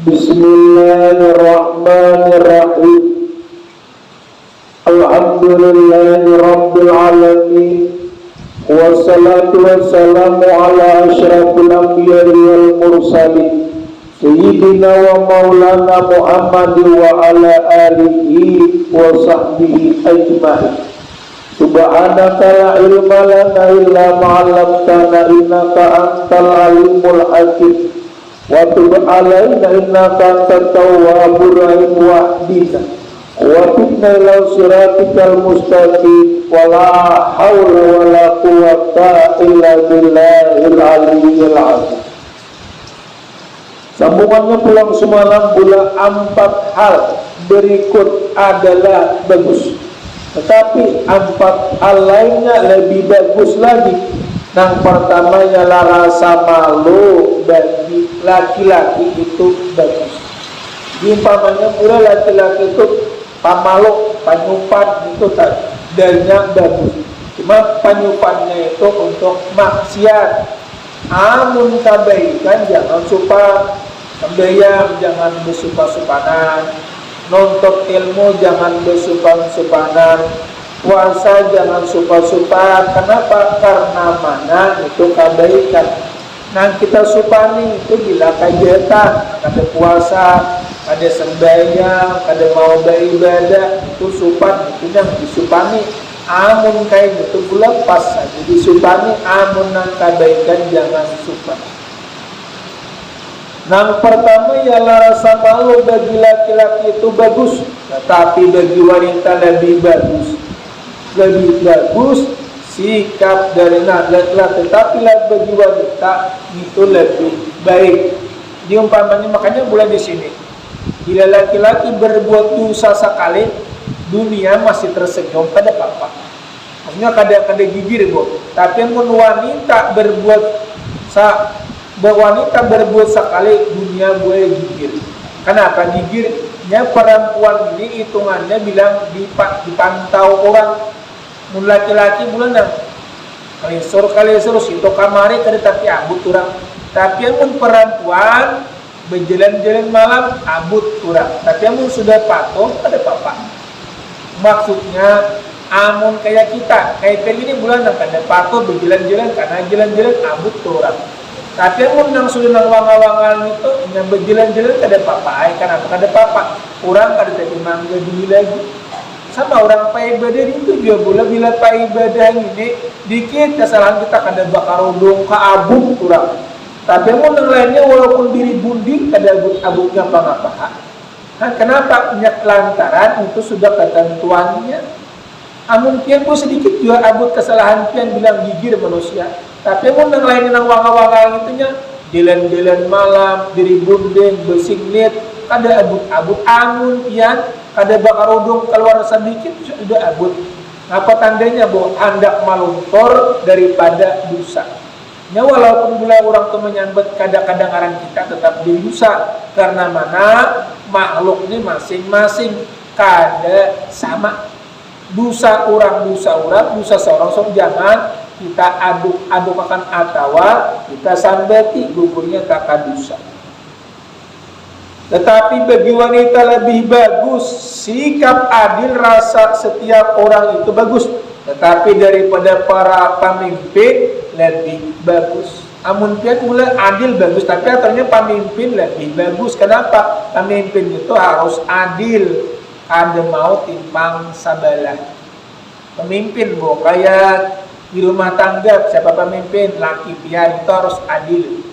Bismillahirrahmanirrahim. Alhamdulillahi rabbil alamin. Wassalatu wassalamu ala asyrafil anbiya'i wal mursalin Sayyidina wa maulana Muhammadin wa ala alihi wa sahbihi ajma'in. Subhanaka la ilma lana illa ma'allamtana innaka antal alimul hakim. Wa tub alaina innaka antat tawwabur rahim wahdina wa fitna ila siratikal mustaqim wa la hawla wa la quwwata illa billahil aliyyil azim. Sambungannya pulang semalam pula 4 hal berikut adalah bagus, tetapi 4 hal lainnya lebih bagus lagi. Yang pertama ialah rasa malu bagi laki-laki itu bagus. Umpamanya pula laki-laki itu pamalu, panyupan itu tadinya bagus. Cuma panyupannya itu untuk maksiat. Amun kebaikan jangan suka, sembahyang jangan bersupa-supanan, nuntut ilmu jangan bersupa-supanan, puasa jangan supa-supa. Kenapa? Karena mana itu kebaikan. Nah kita supani itu bila kegiatan, ada puasa, ada sembahyang, ada mau beribadah, itu supan, itu yang disupani. Amun kayak gitu pula pas saja disupani, amun nang kebaikan jangan supan. Yang pertama ialah rasa malu bagi laki-laki itu bagus, tetapi bagi wanita lebih bagus. Lebih bagus sikap dari laki-laki, tetapi bagi wanita itu lebih baik. Diumpamanya makanya mulai di sini. Bila laki-laki berbuat dosa sekali, dunia masih tersenyum pada papa. Maksudnya kadang-kadang gigir bu. Tapi mun wanita berbuat sekali, dunia boleh gigir. Kenapa gigirnya? Perempuan ini hitungannya bilang dipantau orang. Mun laki-laki bulan nang kalisur situ kamari kada tapi abut orang. Tapi mun perempuan berjalan-jalan malam abut orang. Tapi mun sudah patuh ada apa-apa. Maksudnya amun kayak kita kayak ini bulan nang kada patuh berjalan-jalan karena jalan-jalan abut orang. Tapi amun nang sudah nang wanga-wangan itu yang berjalan-jalan kada apa-apa. Karena kada apa-apa. Orang kada tapi mangga dulu lagi. Sama orang paibadah itu juga boleh bila paibadah ini dikit kesalahan kita kada bakar udung ke abuk kurang. Tapi amun yang lainnya walaupun diri bunding kada abuk-abuknya apa-apa. Nah, kenapa? Lantaran itu sudah ketentuannya. Amun pian pun sedikit juga abut kesalahan pian bilang gigir manusia. Tapi amun yang lainnya nang wanga-wanga itunya jalan-jalan malam, diri bunding, bersinglit, kada abut-abut amun pian kada bakar udung keluar sedikit sudah abut. Apa tandanya bahwa hendak maluntor daripada dosa. Ya walaupun bila orang tu menyambut kadang-kadang orang kita tetap didosa karena mana makhluk ini masing-masing kada sama. Dosa orang, dosa seorang jangan kita aduk-adukakan atawa kita sambati gugurnya tak dosa. Tetapi bagi wanita lebih bagus sikap adil, rasa setiap orang itu bagus. Tetapi daripada para pemimpin lebih bagus. Amun pian mula adil bagus, tapi aturnya pemimpin lebih bagus. Kenapa? Pemimpin itu harus adil, ada mau timpang sabalah. Pemimpin bu, kayak di rumah tangga siapa pemimpin? Laki pian itu harus adil.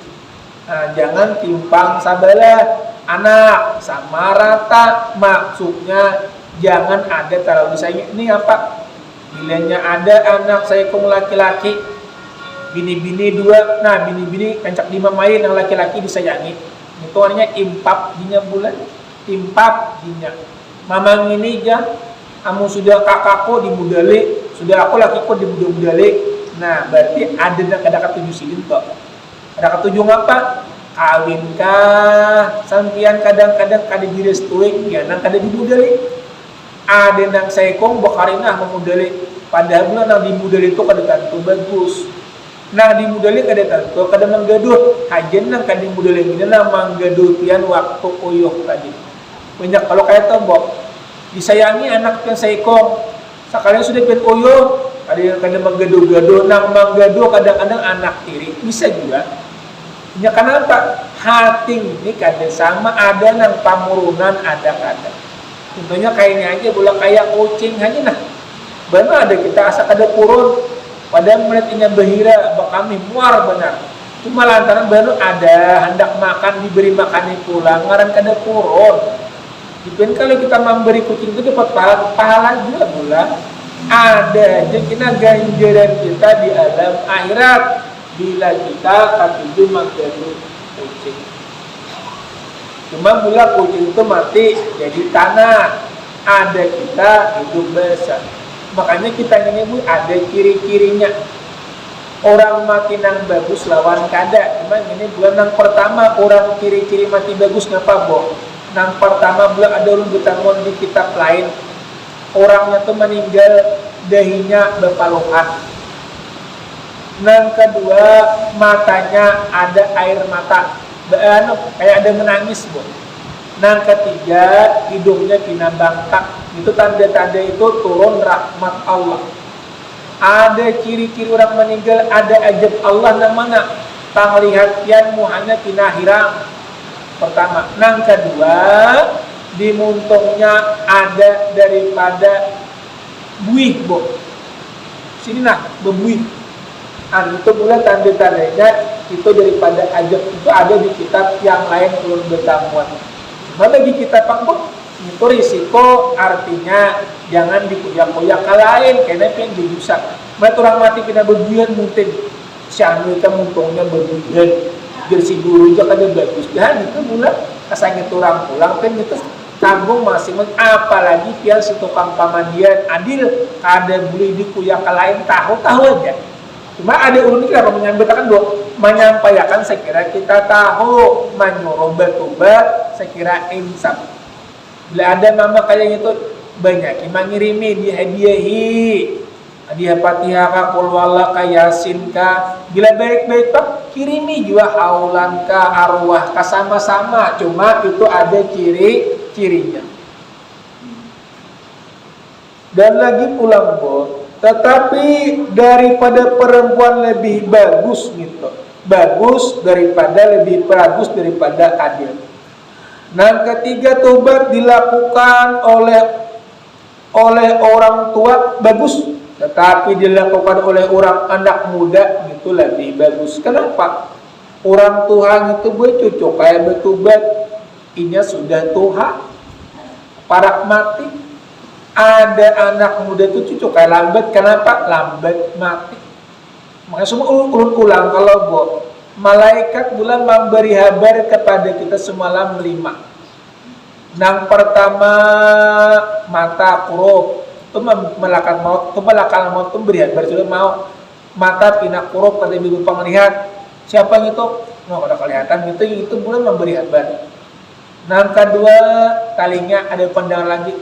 Nah, jangan timpang sabalah. Anak sama rata, maksudnya jangan ada kalau misalnya ini apa? Bilanya ada anak saya kong laki-laki, bini-bini 2, nah bini-bini pencak 5 main yang laki-laki disayangi. Itu artinya impap dinya bulan, impap dinya. Mamang ini ya, kamu sudah kakakku dimudali, sudah aku lakiku dimudali. Nah berarti ada ketujuh silin toh. Ada ketujuh apa? Kawin kah, sampian kadang-kadang kada direstui, ya nang kada dimudali. Ada nang saikong bakarinah memudali, padahal nang dimudali itu kada tentu bagus. Nah di mudalik ada tentu kada menggaduh hajen nang kada mudalik ini nang menggaduh tian waktu uyuh tadi. Banyak kalau kayak tombok disayangi anak pian saikong sekalian sudah pian uyuh ada yang kada menggaduh-gaduh nang menggaduh kadang-kadang anak tiri bisa juga. Ya kenapa? Hati ini kada sama ada nang pamurunan ada kada. Contohnya kayaknya aja bola kayak kucing aja nah. Benar ada kita asa kada purun pada menit ini bahira kami muar benar. Cuma lantaran baru ada hendak makan diberi makan pulang ngaran kada purun. Dipin kalau kita memberi kucing itu dapat pahala juga bola. Ada aja kita ganjaran kita di alam akhirat bila kita katuju menggaduh kucing. Cuma bola kucing itu mati jadi tanah. Ada kita hidup basah. Makanya kita ini bu ada ciri-cirinya. Orang mati nang bagus lawan kada. Cuma ini bulan nang pertama orang ciri-ciri mati bagus ngapa boh? Nang pertama bulan ada ulun bertangon di kitab lain. Orangnya tuh meninggal dahinya berpaluhan. Nang kedua matanya ada air mata. Kayak ada menangis boh. Nang ketiga hidungnya pina bangkak. Itu tanda-tanda itu turun rahmat Allah. Ada ciri-ciri orang meninggal, ada ajab Allah nang mana panglihatian muhanya pina hirang. Pertama, nang kedua di muntungnya ada daripada buih boh. Sini nah bebuih. Itu bulan tanda-tandanya itu daripada ajab itu ada di kitab yang lain belum bertamuan. Bagi kita pangkok itu risiko artinya jangan dikuyak-kuyak ke lain karena yang dirusak. Mereka orang mati kena berbuihan mungkin sianu kita muntungnya berbuihan jersi guru juga kada bagus. Dan itu mula kasangit orang pulang kan itu tanggung masing apalagi pian si tukang pamandian adil kada boleh dikuyak ke lain tahu aja. Cuma ada unik apa menyampaikan bahwa menyampaikan saya kira kita tahu menyuruh bertobat saya kira insaf. Bila ada mama kayak itu banyak yang mengirimi dihadiahi hadiah Fatihah ka qul wala ka yasin ka bila baik-baik pak kirimi juga haulan ka arwah ka sama-sama cuma itu ada ciri-cirinya. Dan lagi pulang bos. Tetapi daripada perempuan lebih bagus gitu. Bagus daripada lebih bagus daripada adil. Nah, ketiga tobat dilakukan oleh orang tua bagus, tetapi dilakukan oleh orang anak muda itu lebih bagus. Kenapa? Orang tua itu gue cucu kayak bertobat, inya sudah tua, parak mati. Ada anak muda itu cucu kayak lambat. Kenapa? Lambat mati. Makanya semua ulang kalau boh malaikat bulan memberi kabar kepada kita semalam 5. Nang pertama mata kurop itu melakal maut itu beri kabar sudah mau mata pina kurop pada ibu melihat siapa yang itu ada kelihatan itu bulan memberi kabar. Nang kedua kalinya ada pandangan lagi.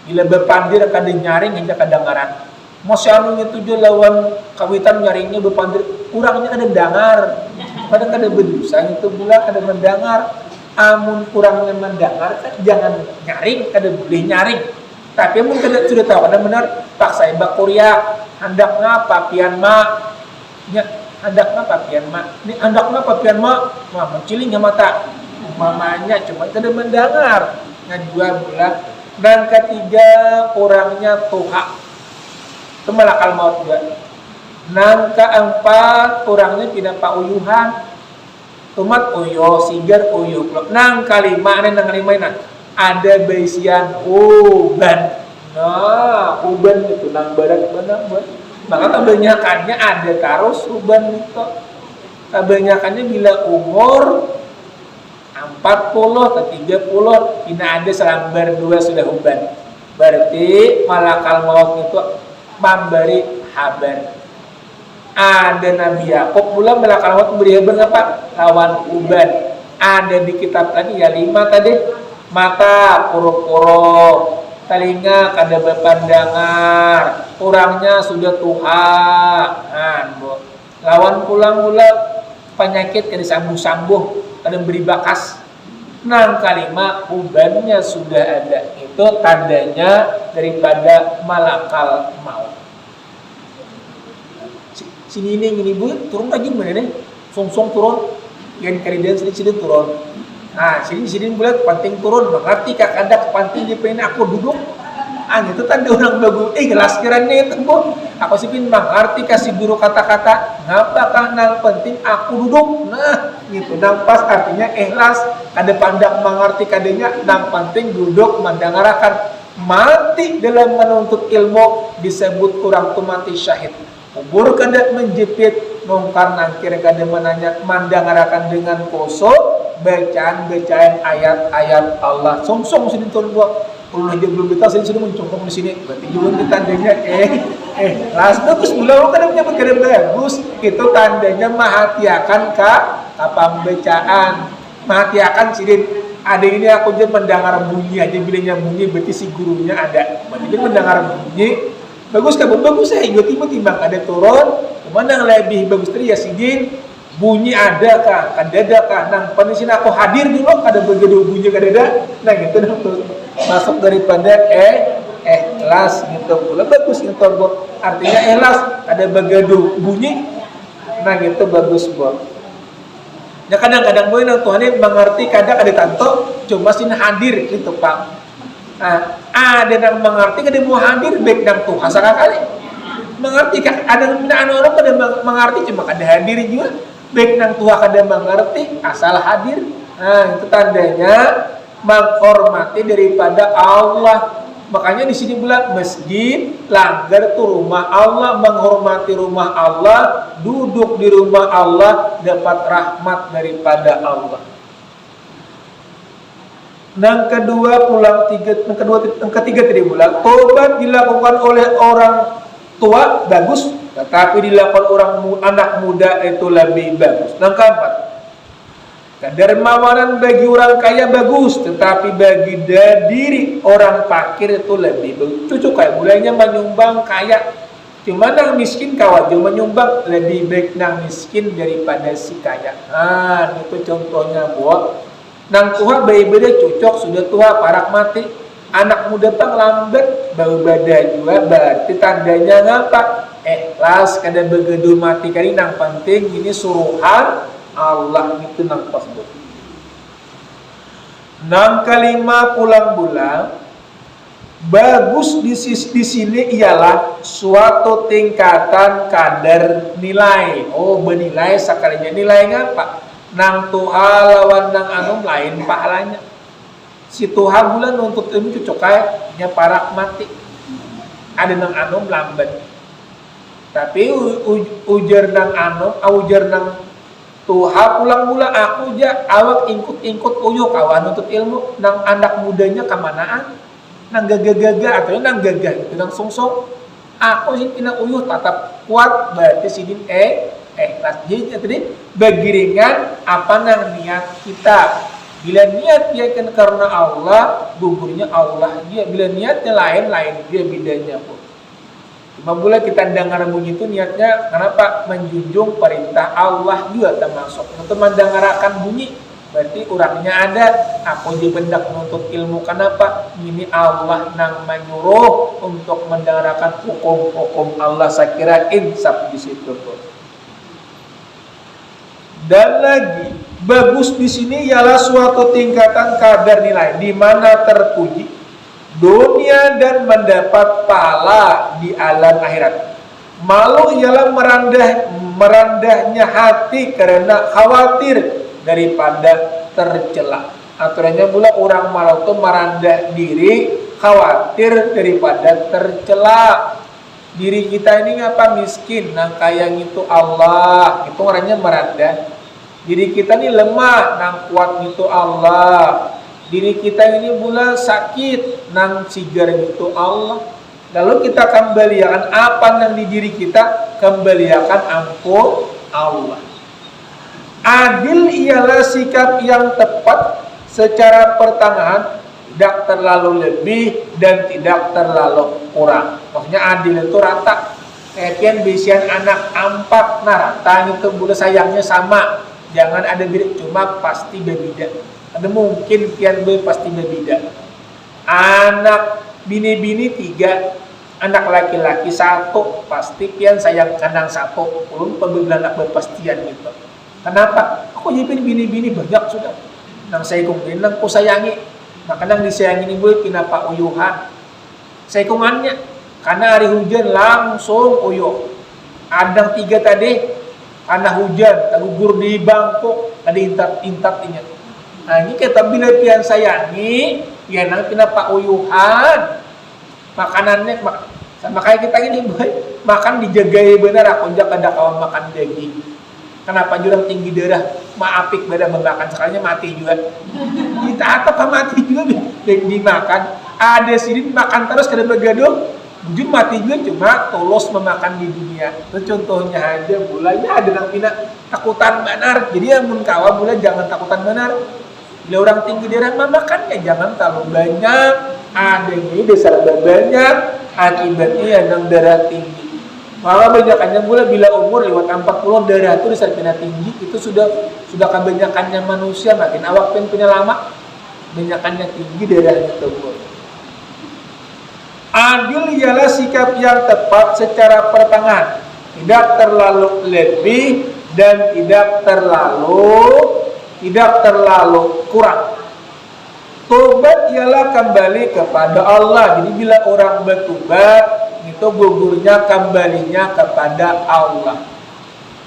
Bila berpandir kada nyaring hingga kedengaran. Masih anu itu dia lawan kawitan nyaringnya berpandir kurangnya kada dengar. Kadang kada berdosa itu bulan ada mendengar. Amun kurangnya mendengar kan jangan nyaring, kada boleh nyaring. Tapi amun kada sudah tahu kada benar paksa ibak Korea hendak ngapa pian ma. Nya hendak ngapa pian ma. Ni hendak ngapa pian ma? Wah mencilingnya mata. Mamanya cuma kada mendengar. Ngajua bulan. Dan ketiga orangnya tuha itu malakal maut juga. Nang keempat orangnya tidak pauyuhan tumat uyo sigar uyo. Nang kelima ada baisian uban. Nah uban itu nang barat benar. Maka kebanyakannya ada terus uban itu. Kebanyakannya bila umur 40 ke 30 tidak ada selambar 2 sudah uban. Berarti malakal maut itu memberi kabar. Ada Nabi Yakub pula malakal maut memberi kabar apa? Lawan uban. Ada di kitab tadi ya 5 tadi. Mata puro-puro, telinga kada berpandangar, orangnya sudah tua. lawan pulang pula penyakit kada sambuh-sambuh, kada beri bakas. Nang kalima ubannya sudah ada, itu tandanya daripada malakal maut. Sini ini bu turun lagi mana nih? Song turun, yang karidan sini turun. Nah sini bulat penting turun, mengerti kak ada penting di pengen aku duduk. Itu tanda orang bagus. Gelas kiranya itu bu. Aku sih pin mengerti kasih guru kata-kata. Ngapakah nang penting aku duduk? Nah, gitu. Nang pas artinya ikhlas. Kada pandang mengerti kadenya. Nang penting duduk mendengarkan. Mati dalam menuntut ilmu disebut orang tu mati syahid. Kubur kada menjepit. Nongkar nangkir kada menanya mendengarkan dengan koso. Bacaan ayat-ayat Allah. Song sini turun buat. Kalau aja belum kita sudah mencongkong di sini, berarti juga itu tandanya las bagus mula kan menyebut kadang bagus, itu tandanya mahatiakan pembacaan, mahatiakan sidin. Ada ini aku aja mendengar bunyi aja bilangnya bunyi, berarti si gurunya ada. Berarti dia mendengar bunyi, bagus saya tiba-tiba ada turun, kemana yang lebih bagus tadi ya sidin. Bunyi ada kah? Kada kah? Nang panisin aku hadir dulu kada begitu bunyi kada. Nah gitu masuk daripada ikhlas gitu. Pula bagus gitu Bu. Artinya ikhlas ada begitu bunyi. Nah gitu bagus Bu. Ya kadang-kadang boy nang Tuhan ini mengerti kadang ada tanto cuma sin hadir gitu Pak. Nah, ada yang mengerti kada mau hadir baik nang Tuhan sekali. Mengerti kan ada orang kada mengerti cuma kada hadir juga. Baik nang tua kada mengerti asal hadir. Nah itu tandanya menghormati daripada Allah. Makanya di sini bilang masjid langgar itu rumah Allah, menghormati rumah Allah, duduk di rumah Allah dapat rahmat daripada Allah. Yang kedua yang ketiga tadi bilang tobat dilakukan oleh orang tua bagus, tetapi dilakukan anak muda itu lebih bagus. Yang keempat, kedermawanan bagi orang kaya bagus, tetapi bagi diri orang fakir itu lebih bagus. Cucu kayak mulainya menyumbang kaya, cuma nang miskin kawajo menyumbang lebih baik nang miskin daripada si kaya. Nah itu contohnya buat nang tua bayi beda cocok sudah tua parak mati. Anak muda pang lambat bau badan juga berarti tandanya ngapa? Ikhlas kada begedu mati kali nang penting ini suruhan Allah itu nang pasbut. Nang kelima pulang bulan bagus di sini ialah suatu tingkatan kadar nilai. Oh benilai sekalinya nilai ngapa? Nang Tuhan lawan nang anum lain pahalanya. Si Tuhan bulan untuk ilmu cocok kayaknya parak mati. Ada nang anum lambat. Tapi ujar nang anum, ujar nang Tuhan pulang mula aku aja awak ingkut uyuk kawan untuk ilmu nang anak mudanya kemanaan nang gaga-gaga atau nang gagah itu nang song-song aku sih pinang uyuh tetap kuat berarti sidin jadi tadi bagiringan apa nang niat kita. Bila niat dia kan karena Allah, gugurnya Allah dia. Bila niatnya lain dia bedanya pun. Cuma boleh kita dengar bunyi itu niatnya kenapa menjunjung perintah Allah juga termasuk untuk mendengarkan bunyi. Berarti orangnya ada. Aku dibendak menuntut ilmu kenapa? Ini Allah nang menyuruh untuk mendengarkan hukum-hukum Allah. Saya kira insaf di situ pun. Dan lagi bagus di sini ialah suatu tingkatan kadar nilai di mana terpuji dunia dan mendapat pahala di alam akhirat. Malu ialah merendahnya hati karena khawatir daripada tercela. Aturannya pula orang malu itu merendah diri khawatir daripada tercela. Diri kita ini ngapa miskin, nang kayang itu Allah, itu orangnya merendah. Diri kita ini lemah, nang kuat itu Allah. Diri kita ini pula sakit, nang sigar itu Allah. Lalu kita kembalikan apa nang di diri kita, kembalikan ampun Allah. Adil ialah sikap yang tepat secara pertengahan, tidak terlalu lebih dan tidak terlalu kurang. Maksudnya adil itu rata. Kian bisian anak ampak narata itu bula sayangnya sama, jangan ada beda, cuma pasti berbeda. Ada mungkin kian pasti berbeda. Anak bini-bini 3, anak laki-laki 1, pasti kian sayang kanang 1, belum pembilang anak berpastian gitu. Kenapa? Aku jadi bini-bini banyak sudah. Nang saya kungkin, nang ku sayangi, maka nang disayangi ini boleh kenapa uyuhan. Saya kungannya. Karena hari hujan langsung uyuh. Adang 3 tadi, karena hujan, gugur di bangkok, ada intat-intatnya. Nah ini kita bila pian sayangi, ya nang kenapa uyuhan. Makanannya, sama kayak kita gini, makan dijagai benar. Aku jak ada kawan makan daging. Kenapa jurang tinggi darah, maapik pada memakan sekalinya mati juga. Kita apa mati juga dimakan. Ada sini makan terus kada begaduh. Jujur mati juga cuma tolos memakan di dunia. Itu contohnya aja mulanya ada nang pina takutan benar. Jadi yang kawan mulai jangan takutan benar. Bila orang tinggi darah memakannya jangan terlalu banyak. Adanya besar banyak akibatnya ya nang darah tinggi. Malah banyakannya mulai bila umur lewat 40 darah itu besar pina tinggi itu sudah kebanyakannya manusia makin awak punya lama banyakannya tinggi darahnya tubuh. Adil ialah sikap yang tepat secara pertengahan, tidak terlalu lebih dan tidak terlalu kurang. Tobat ialah kembali kepada Allah. Jadi bila orang bertobat itu gugurnya kembalinya kepada Allah.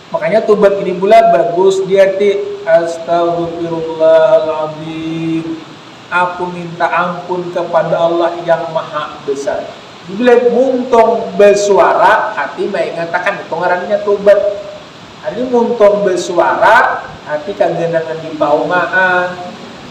Makanya tobat ini pula bagus diarti astagfirullahaladzim. Aku minta ampun kepada Allah yang maha besar. Bila muntong bersuara, hati mengatakan itu ngarannya tobat. Hari muntong bersuara, hati kagenangan di paumaan,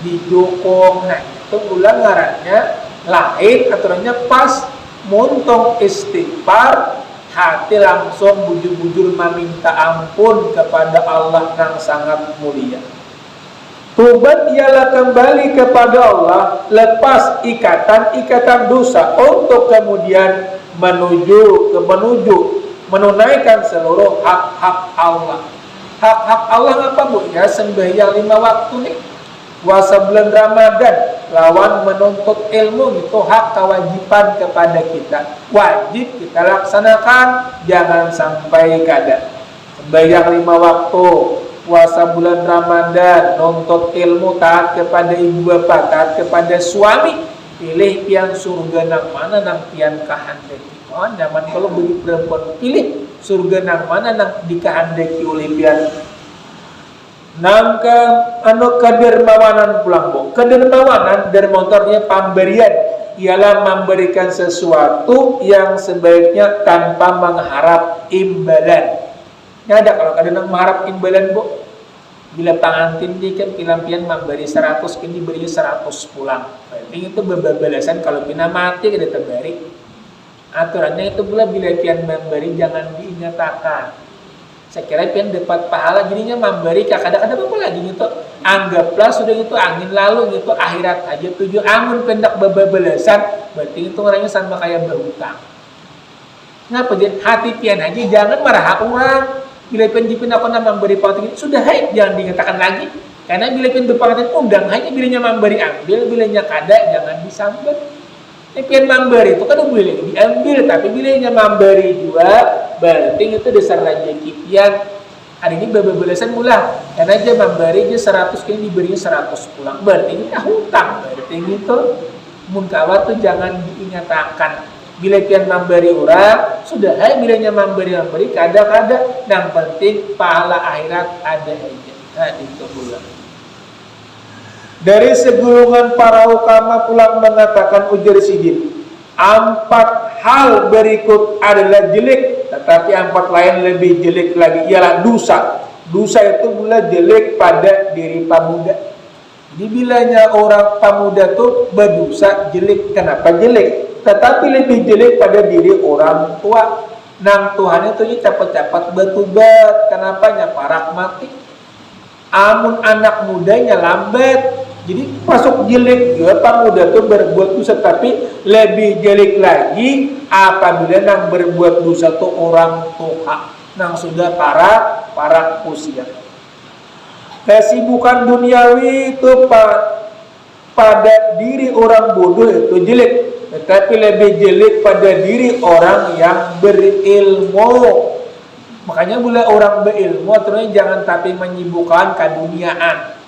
di jokong. Nah itu pula ngarannya lain aturannya pas muntong istighfar, hati langsung bujur-bujur meminta ampun kepada Allah yang sangat mulia. Tobat ialah kembali kepada Allah lepas ikatan dosa untuk kemudian menunaikan seluruh hak-hak Allah. Hak-hak Allah apa bu? Ya sembahyang 5 waktu nih. Puasa bulan Ramadan, lawan menuntut ilmu itu hak kewajiban kepada kita. Wajib kita laksanakan, jangan sampai kada. Sembahyang 5 waktu. Puasa bulan Ramadan, nuntut ilmu, taat kepada ibu bapa, taat kepada suami, pilih pian surga nang mana nang pian kahandaki. Oh, nyaman kalau bagi perempuan pilih surga nang mana nang dikahandaki oleh pian. Nang kedermawanan pulang bu. Kedermawanan dari motornya pemberian ialah memberikan sesuatu yang sebaiknya tanpa mengharap imbalan. Ada kalau kadang mengharap imbalan bu, bila pengantin dia kan pilampian memberi 100 kini beri 100 pulang. Berarti itu berbalasan kalau pina mati kada terbari. Aturannya itu pula bila pian memberi jangan dinyatakan. Saya kira pian dapat pahala jadinya memberi kadang-kadang apa lagi gitu. Anggaplah sudah itu angin lalu gitu akhirat aja tujuh amun pendak berbalasan berarti itu orangnya sama kayak berhutang. Ngapa jadi hati pian aja jangan marah orang. Bila penjipin aku nama memberi pauting sudah hai jangan dinyatakan lagi karena bila pin berpangkat undang hanya bilanya memberi ambil bilanya kada jangan disambut. Pian memberi itu kan boleh diambil tapi bilanya memberi juga berarti itu dasar rezeki pian hari ini berbalasan mula karena aja memberi aja 100 kini diberi 100 pulang berarti ini hutang berarti itu munkawat tuh jangan dinyatakan. Bila pian memberi orang, sudah hai bilanya memberi kada yang penting pahala akhirat ada aja. Nah, itu pula. Dari segulungan para ulama pulang mengatakan ujar Sidin, 4 hal berikut adalah jelek, tetapi 4 lain lebih jelek lagi ialah dosa. Dosa itu pula jelek pada diri pemuda. Jadi bilanya orang pemuda tuh berdosa jelek, kenapa jelek? Tetapi lebih jelek pada diri orang tua. Nang Tuhan itu cepat-cepat bertobat. Kenapa? Parak mati. Amun anak mudanya lambat, Jadi masuk jelek juga pemuda itu berbuat dosa, tapi lebih jelek lagi apabila nang berbuat dosa itu orang tua, nang sudah para usia. Kesibukan duniawi itu pada diri orang bodoh itu jelek, tetapi lebih jelek pada diri orang yang berilmu. Makanya bila orang berilmu terus jangan tapi menyibukkan keduniaan.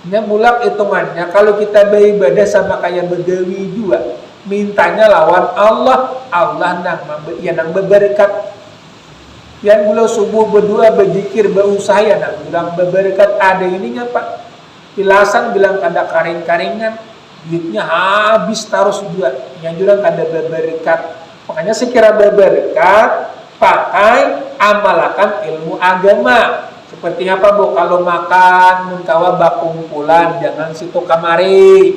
Mulak hitungannya kalau kita beribadah sama kayak begawi juga, mintanya lawan Allah, Allah nang berberkat. Yang bulan subuh berdoa, berzikir, berusaha ya nang bilang berberkat. Ada ininya Pak, pilasan bilang kada karing-karingan, duitnya habis terus juga. Yang juga kada berberkat. Makanya sekira berberkat, pakai amalkan ilmu agama. Seperti apa Bu, kalau makan muntawa bakumpulan jangan situ kamari,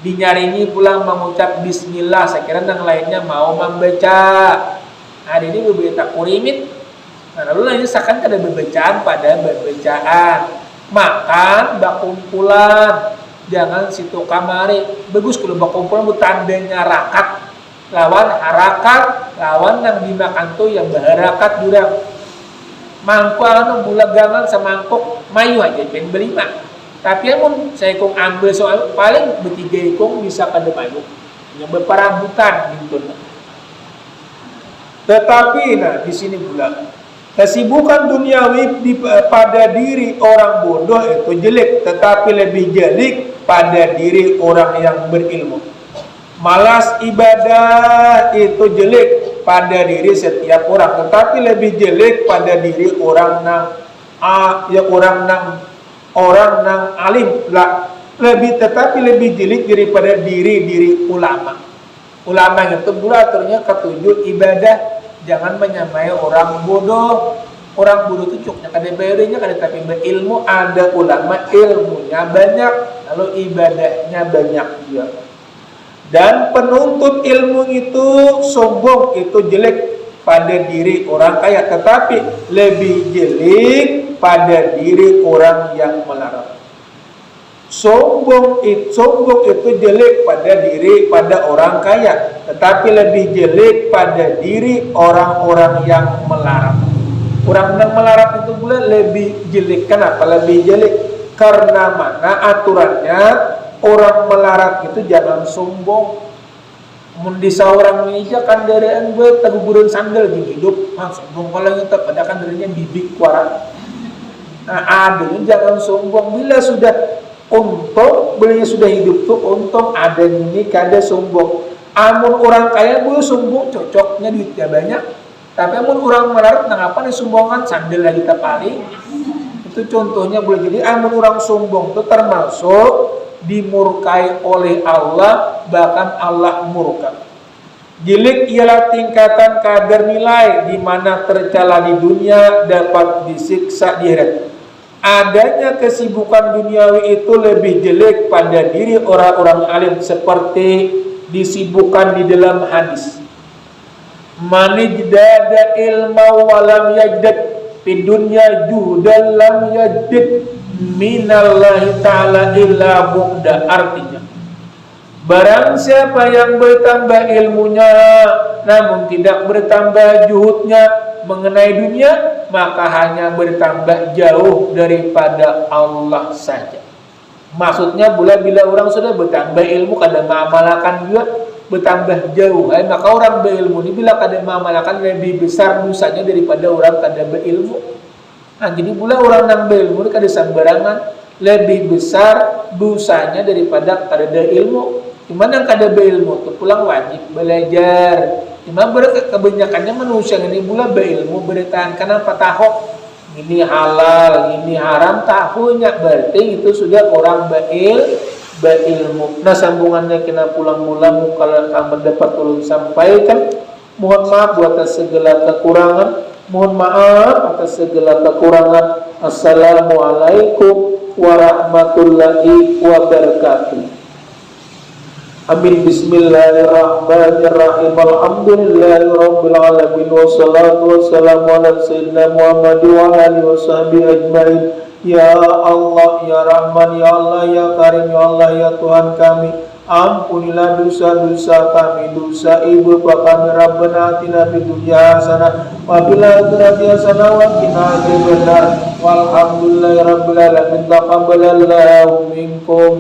dinyaringi pulang mengucap bismillah, saya kira yang lainnya mau membaca. Nah ini berita kurimit. Nah lalu nanti seakan ada berbacaan pada berbacaan. Makan bakumpulan jangan situ kamari. Bagus kalau bakumpulan bu tandanya rakat, lawan harakat, lawan yang dimakan tuh yang berharakat durang. Mangkuk anu bulagangan semangkuk mayu aja pengen berlima. Tapi amun saya kong ambil soal paling bertiga kong bisa kada mayu. Yang berparabutan gitu. Tetapi nah di sini pula kesibukan duniawi pada diri orang bodoh itu jelek, tetapi lebih jelek pada diri orang yang berilmu. Malas ibadah itu jelek pada diri setiap orang, tetapi lebih jelek pada diri orang nang alim lah, tetapi lebih jelek daripada diri ulama. Ulama itu pula aturnya ketujuh ibadah, jangan menyamai orang bodoh. Orang bodoh itu cuknya kada bayarnya kada tapi berilmu. Ada ulama ilmunya banyak, lalu ibadahnya banyak juga. Dan penuntut ilmu itu sombong, itu jelek pada diri orang kaya, tetapi lebih jelek pada diri orang yang melarang. Sombong itu jelek pada orang kaya, tetapi lebih jelek pada diri orang-orang yang melarang. Orang yang melarang itu pula lebih jelek. Kenapa lebih jelek? Karena mana aturannya orang melarat itu jangan sombong. Mun di seorang meja kandaraan buat taguburan sandal di hidup, sombong kalau kita pada kandaranya bibik kuaran. Nah, adanya jangan sombong. Bila sudah untung, belinya sudah hidup tuh untung, ada ini kada sombong. Amun orang kaya boleh sombong, cocoknya duitnya banyak. Tapi amun orang melarat, apa nih sombongan sandal lagi paling. Itu contohnya boleh jadi amun orang sombong itu termasuk dimurkai oleh Allah, bahkan Allah murka. Jelek ialah tingkatan kadar nilai di mana tercela di dunia dapat disiksa di akhirat. Adanya kesibukan duniawi itu lebih jelek pada diri orang-orang alim, seperti disibukkan di dalam hadis. Manijdada ilma walam yajdad di dunia juhdan lam yajdad minallahi ta'ala illa bu'da. Artinya barang siapa yang bertambah ilmunya namun tidak bertambah juhudnya mengenai dunia, maka hanya bertambah jauh daripada Allah saja. Maksudnya bila orang sudah bertambah ilmu kada mengamalkan juga bertambah jauh, maka orang berilmu ini bila kada mengamalkan lebih besar dosanya daripada orang kada berilmu. Nah, jadi pula orang yang berilmu kada sembarangan, lebih besar dosanya daripada kada ada ilmu. Cuman yang kada berilmu itu pulang wajib belajar. Cuma kebanyakannya manusia ini pula berilmu beritahan kenapa tahu ini halal, ini haram tahunya, berarti itu sudah orang berilmu. Nah, sambungannya kena pulang-pulang kalau kamu dapat ulun sampaikan. Mohon maaf atas segala kekurangan. Mohon maaf atas segala kekurangan. Assalamualaikum warahmatullahi wabarakatuh. Amin. Bismillahirrahmanirrahim. Alhamdulillahirabbil alamin wassalatu wassalamu ala sayyidina Muhammad wa alihi washabihi ajmain. Ya Allah, Ya Rahman, Ya Allah, Ya Karim, Ya Allah, Ya Tuhan kami, ampunilah dosa-dosa kami, dosa ibu bapa kami. Rabbana atina fid dunya hasanah wa fil akhirati hasanah wa qina adzabannar. Walhamdulillahirabbil alamin. Taqabbalallahu minkum.